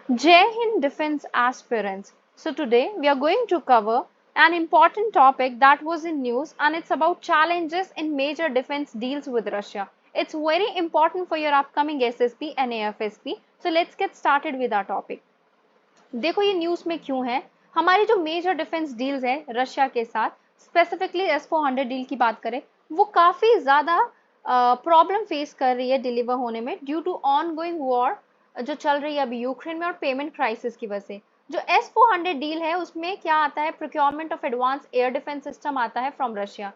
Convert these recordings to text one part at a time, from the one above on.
Jai Hind Defense Aspirants. So today we are going to cover an important topic that was in news, and it's about challenges in major defense deals with Russia. It's very important for your upcoming SSP and AFSP. So let's get started with our topic. देखो ये news में क्यों है। हमारी जो major defence deals है Russia के साथ, स्पेसिफिकली S-400 डील की बात करें, वो काफी ज्यादा प्रॉब्लम फेस कर रही है डिलीवर होने में due to ongoing war जो चल रही है अभी यूक्रेन में और पेमेंट क्राइसिस की वजह से। जो S-400 डील है उसमें क्या आता है, procurement of advance air defence system आता है फ्रॉम रशिया।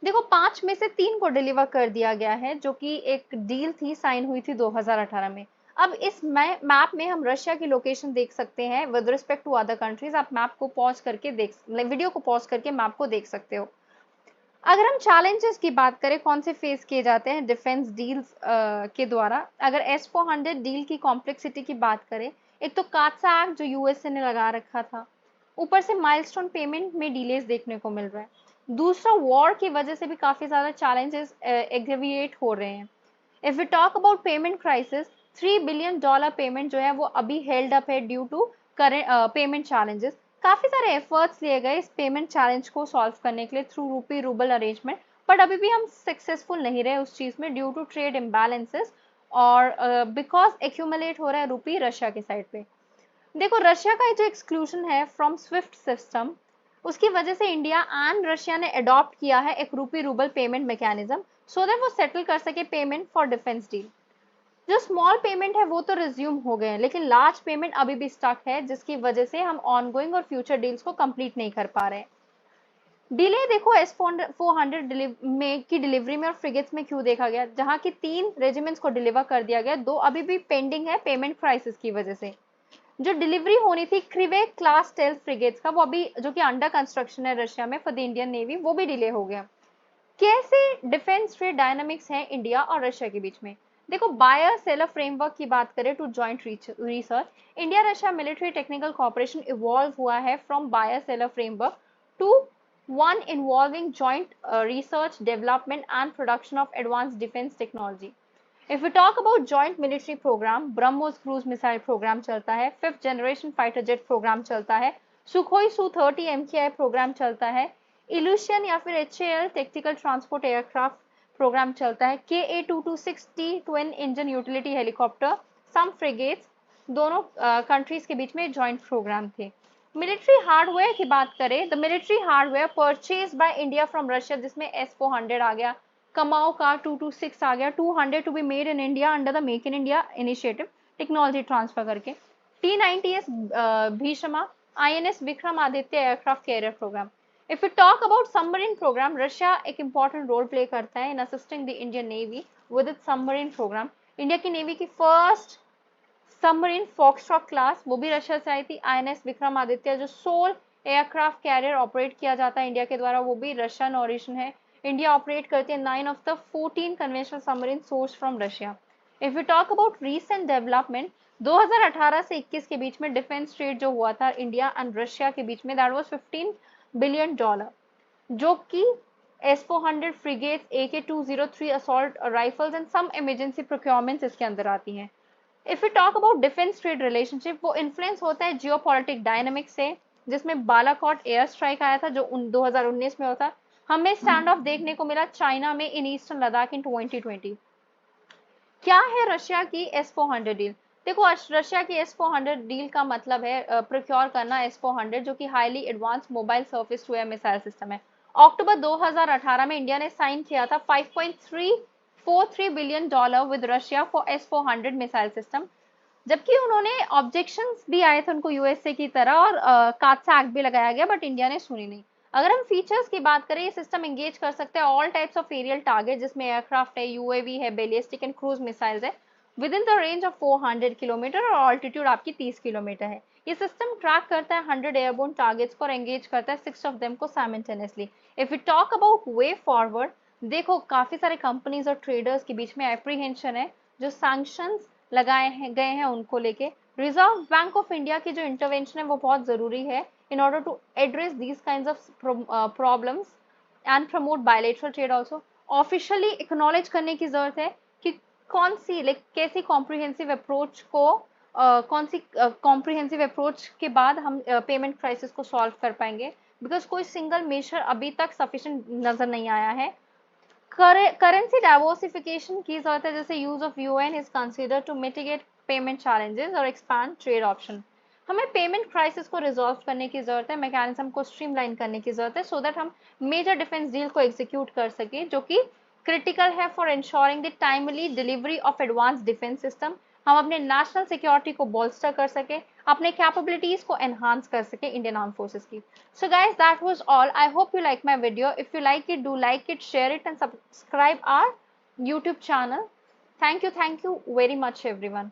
देखो 5 में से 3 को डिलीवर कर दिया गया है, जो कि एक डील थी, साइन हुई थी 2018 में। अब इस मैप में हम रशिया की लोकेशन देख सकते हैं with respect to other countries. आप मैप को पॉज करके वीडियो को पॉज करके मैप को देख सकते हो। अगर हम चैलेंजेस की बात करें कौन से फेस किए जाते हैं डिफेंस डील्स के द्वारा, अगर S-400 डील की कॉम्प्लेक्सिटी की बात करें, एक तो कात्सा एक्ट जो यूएसए ने लगा रखा था, ऊपर से माइलस्टोन पेमेंट में डिलेज देखने को मिल रहा है, दूसरा वॉर की वजह से भी काफी ज्यादा चैलेंजेस एग्रीविएट हो रहे हैं। If we talk about payment crisis, $3 billion payment जो है वो अभी हेल्ड अप है due to current payment challenges. काफी सारे एफर्ट्स लिए गए इस पेमेंट चैलेंज को सॉल्व करने के लिए थ्रू रूपी रूबल अरेंजमेंट, बट अभी भी हम सक्सेसफुल नहीं रहे उस चीज में ड्यू टू ट्रेड इम्बैलेंसेस और बिकॉज एक्यूमुलेट हो रहा है रूपी रशिया के साइड पे। देखो रशिया का जो एक्सक्लूजन है फ्रॉम स्विफ्ट सिस्टम, उसकी वजह से इंडिया एंड रशिया ने अडॉप्ट किया है एक रूपी rouble payment mechanism, so that वो सेटल कर सके पेमेंट फॉर डिफेंस डील। जो स्मॉल पेमेंट है वो तो रिज्यूम हो गए हैं, लेकिन लार्ज पेमेंट अभी भी स्टक है, जिसकी वजह से हम ऑनगोइंग और फ्यूचर डील्स को कंप्लीट नहीं कर पा रहे हैं। डिले देखो S-400 में की डिलीवरी में और फ्रिगेट्स में क्यों देखा गया, जहां की 3 रेजिमेंट्स को डिलीवर कर दिया गया, 2 अभी भी पेंडिंग है पेमेंट क्राइसिस की वजह से। जो डिलीवरी होनी थी क्रिवेक क्लास स्टेल्थ फ्रिगेट्स का, वो अभी जो कि अंडर कंस्ट्रक्शन है रशिया में फॉर द इंडियन नेवी, वो भी डिले हो गया। कैसे डिफेंस ट्रेड डायनामिक्स हैं इंडिया और रशिया के बीच में। देखो बायर सेलर फ्रेमवर्क की बात करें to joint research, India Russia military technical cooperation evolve हुआ है from buyer seller framework to one involving joint research, development and production of advanced defense technology. If we talk about joint military program, BrahMos cruise missile program चलता है, 5th generation fighter jet program चलता है, Sukhoi Su-30 MKI program चलता है, evolution या फिर HAL tactical transport aircraft programme चलता है, KA-226T twin engine utility helicopter, some frigates, दोनों कंट्रीज के बीच में जॉइंट प्रोग्राम थे। मिलिट्री हार्डवेयर की बात करें, the military hardware purchase by India from Russia, जिसमें S-400 आ गया, कमाओ का 226 आ गया, 200 to be made in India under the make in India initiative, technology transfer करके, T-90S Bhishma, INS Vikramaditya aircraft carrier program. If you talk about submarine program, Russia एक important role play करता है in assisting the Indian navy with its submarine program. India की navy की first submarine foxtrot class वो भी Russia से आई थी, INS Vikramaditya, जो सोल एयरक्राफ्ट कैरियर ऑपरेट किया जाता है इंडिया के द्वारा, वो भी रशियन ऑरिजिन है। इंडिया ऑपरेट करती है 9 of the 14 conventional submarine source from Russia. If you talk about recent development, 2018 से 21 के बीच में डिफेंस ट्रेड जो हुआ था इंडिया एंड रशिया के बीच में, दैट वाज $15 बिलियन, जो कि S-400 frigates, AK-203 assault rifles and some emergency procurements इसके अंदर आती हैं। If you talk about defence trade relationship, वो इन्फ्लुएंस होता है जियोपॉलिटिक डायनामिक्स से, जिसमें बालाकोट एयर स्ट्राइक आया था जो 2019 में होता। हमें स्टैंड ऑफ देखने को मिला चाइना में इन ईस्टर्न लद्दाख इन 2020। क्या है रशिया की S-400 डील। देखो रशिया की S-400 डील का मतलब है प्रोक्योर करना S-400, जो कि highly advance mobile surface to air missile system है। अक्टूबर 2018 में इंडिया ने साइन किया था $5.343 billion with Russia for S-400 missile system, जबकि उन्होंने ऑब्जेक्शंस भी आए थे उनको यूएसए की तरह और कात्सा एक्ट भी लगाया गया, बट इंडिया ने सुनी नहीं। अगर हम फीचर्स की बात करें, ये सिस्टम एंगेज कर सकते हैं all types of aerial target, जिसमें एयरक्राफ्ट है, यूएवी है, बैलिस्टिक एंड क्रूज मिसाइल्स है, within the range of 400 kilometre और ऑल्टीट्यूड आपकी 30 किलोमीटर है। ये सिस्टम ट्रैक करता है 100 एयरबोर्न टारगेट्स को और एंगेज करता है 6 ऑफ देम को simultaneously. If you talk about way forward, देखो काफी सारे कंपनीज और ट्रेडर्स के बीच में एप्रीहेंशन है, जो सैंक्शंस गए हैं उनको लेके। रिजर्व बैंक ऑफ इंडिया की जो इंटरवेंशन है वो बहुत जरूरी है in order to address these kinds of problems and promote bilateral trade also. Officially acknowledge करने की जरूरत है कि कौन सी कैसी कॉम्प्रिहेंसिव अप्रोच को कौन सी कॉम्प्रिहेंसिव अप्रोच के बाद हम पेमेंट क्राइसिस को सॉल्व कर पाएंगे, बिकॉज कोई सिंगल मेजर अभी तक सफिशिएंट नजर नहीं आया है। करेंसी डाइवर्सिफिकेशन की जरूरत है, जैसे use of UN is consider to mitigate payment challenges और एक्सपैंड ट्रेड ऑप्शन। हमें पेमेंट क्राइसिस को रिजॉल्व करने की जरूरत है, मैकेनिज्म को स्ट्रीमलाइन करने की जरूरत है, सो दैट हम मेजर डिफेंस डील को एग्जीक्यूट कर सके, जो कि क्रिटिकल है for ensuring the timely delivery of advance defence system. हम अपने नेशनल सिक्योरिटी को बोल्स्टर कर सके, अपने कैपेबिलिटीज को एनहांस कर सके इंडियन आर्म फोर्सेस की। So guys, that was all. I hope you like my video. If you like it, do like it, share it and subscribe our YouTube channel. Thank you very much everyone.